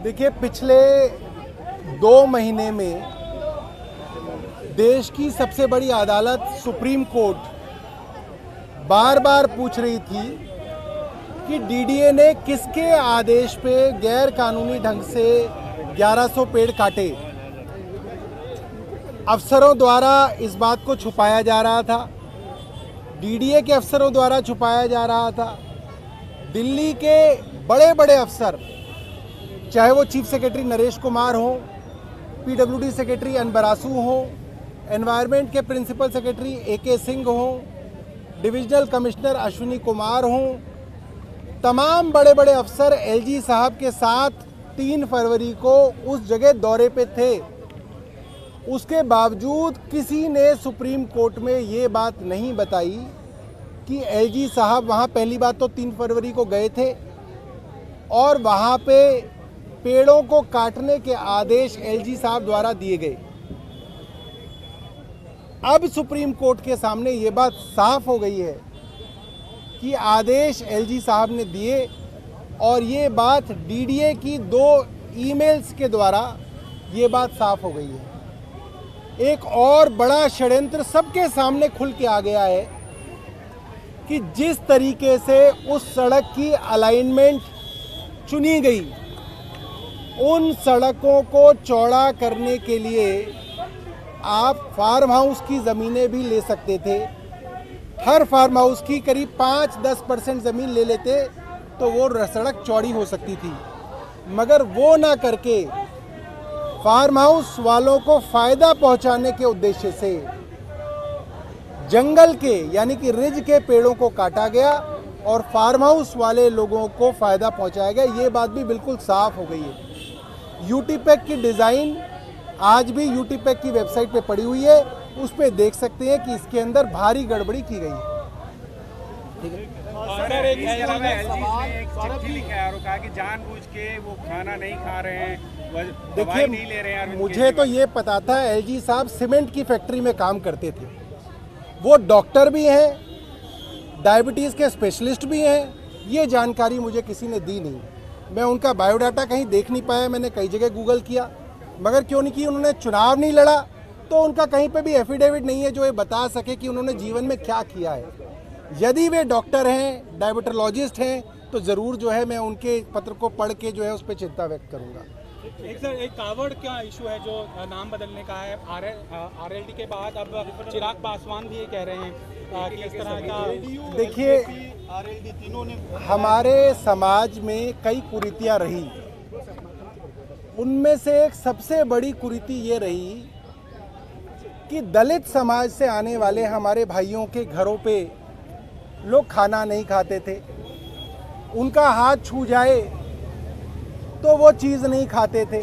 देखिए, पिछले 2 महीने में देश की सबसे बड़ी अदालत सुप्रीम कोर्ट बार बार पूछ रही थी कि डीडीए ने किसके आदेश पे गैर कानूनी ढंग से 1100 पेड़ काटे। अफसरों द्वारा इस बात को छुपाया जा रहा था, डीडीए के अफसरों द्वारा छुपाया जा रहा था। दिल्ली के बड़े बड़े अफसर, चाहे वो चीफ सेक्रेटरी नरेश कुमार हो, पीडब्ल्यूडी सेक्रेटरी अनबरासू हो, एनवायरनमेंट के प्रिंसिपल सेक्रेटरी एके सिंह हो, डिविजनल कमिश्नर अश्विनी कुमार हो, तमाम बड़े बड़े अफसर एलजी साहब के साथ 3 फरवरी को उस जगह दौरे पे थे। उसके बावजूद किसी ने सुप्रीम कोर्ट में ये बात नहीं बताई कि एलजी साहब वहाँ पहली बात तो 3 फरवरी को गए थे और वहाँ पे पेड़ों को काटने के आदेश एलजी साहब द्वारा दिए गए। अब सुप्रीम कोर्ट के सामने ये बात साफ हो गई है कि आदेश एलजी साहब ने दिए और ये बात डीडीए की 2 ईमेल्स के द्वारा ये बात साफ हो गई है। एक और बड़ा षड्यंत्र सबके सामने खुल के आ गया है कि जिस तरीके से उस सड़क की अलाइनमेंट चुनी गई, उन सड़कों को चौड़ा करने के लिए आप फार्म हाउस की ज़मीनें भी ले सकते थे। हर फार्म हाउस की करीब 5-10% ज़मीन ले लेते तो वो सड़क चौड़ी हो सकती थी, मगर वो ना करके फार्म हाउस वालों को फ़ायदा पहुंचाने के उद्देश्य से जंगल के यानी कि रिज के पेड़ों को काटा गया और फार्म हाउस वाले लोगों को फ़ायदा पहुंचाया गया। ये बात भी बिल्कुल साफ हो गई है। यूटीपैक की डिज़ाइन आज भी यूटीपैक की वेबसाइट पे पड़ी हुई है, उस पे देख सकते हैं कि इसके अंदर भारी गड़बड़ी की गई है। ठीक है सर, एक चिट्ठी लिखा है और कहा कि जानबूझ के वो खाना नहीं खा रहे हैं, दवाई नहीं ले रहे हैं। मुझे तो ये पता था एलजी साहब सीमेंट की फैक्ट्री में काम करते थे, वो डॉक्टर भी हैं, डायबिटीज़ के स्पेशलिस्ट भी हैं। ये जानकारी मुझे किसी ने दी नहीं। मैं उनका बायोडाटा कहीं देख नहीं पाया, मैंने कई जगह गूगल किया, मगर क्यों नहीं कि उन्होंने चुनाव नहीं लड़ा तो उनका कहीं पे भी एफिडेविट नहीं है जो ये बता सके कि उन्होंने जीवन में क्या किया है। यदि वे डॉक्टर हैं, डायबिटोलॉजिस्ट हैं, तो ज़रूर जो है मैं उनके पत्र को पढ़ के जो है उस पर चिंता व्यक्त करूँगा। एक कावड़ का इशू है जो नाम बदलने का है, आरएलडी के बाद अब चिराग पासवान भी ये कह रहे हैं कि इस तरह का। देखिए, आरएलडी तीनों ने हमारे समाज में कई कुरीतियाँ रही, उनमें से एक सबसे बड़ी कुरीति ये रही कि दलित समाज से आने वाले हमारे भाइयों के घरों पे लोग खाना नहीं खाते थे। उनका हाथ छू जाए तो वो चीज़ नहीं खाते थे।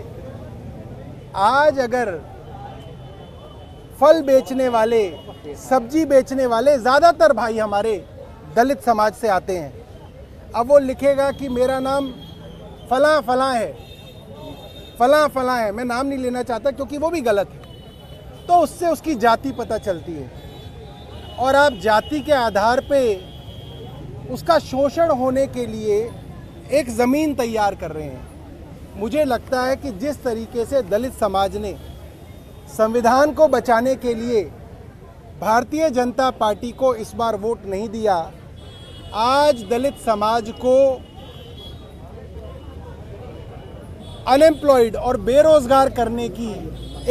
आज अगर फल बेचने वाले, सब्जी बेचने वाले, ज़्यादातर भाई हमारे दलित समाज से आते हैं, अब वो लिखेगा कि मेरा नाम फलां फलां है, फलां फलां है, मैं नाम नहीं लेना चाहता क्योंकि वो भी गलत है, तो उससे उसकी जाति पता चलती है और आप जाति के आधार पे उसका शोषण होने के लिए एक ज़मीन तैयार कर रहे हैं। मुझे लगता है कि जिस तरीके से दलित समाज ने संविधान को बचाने के लिए भारतीय जनता पार्टी को इस बार वोट नहीं दिया, आज दलित समाज को अनएम्प्लॉयड और बेरोजगार करने की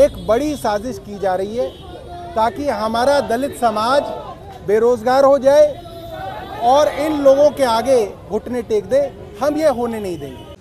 एक बड़ी साजिश की जा रही है ताकि हमारा दलित समाज बेरोजगार हो जाए और इन लोगों के आगे घुटने टेक दे। हम ये होने नहीं देंगे।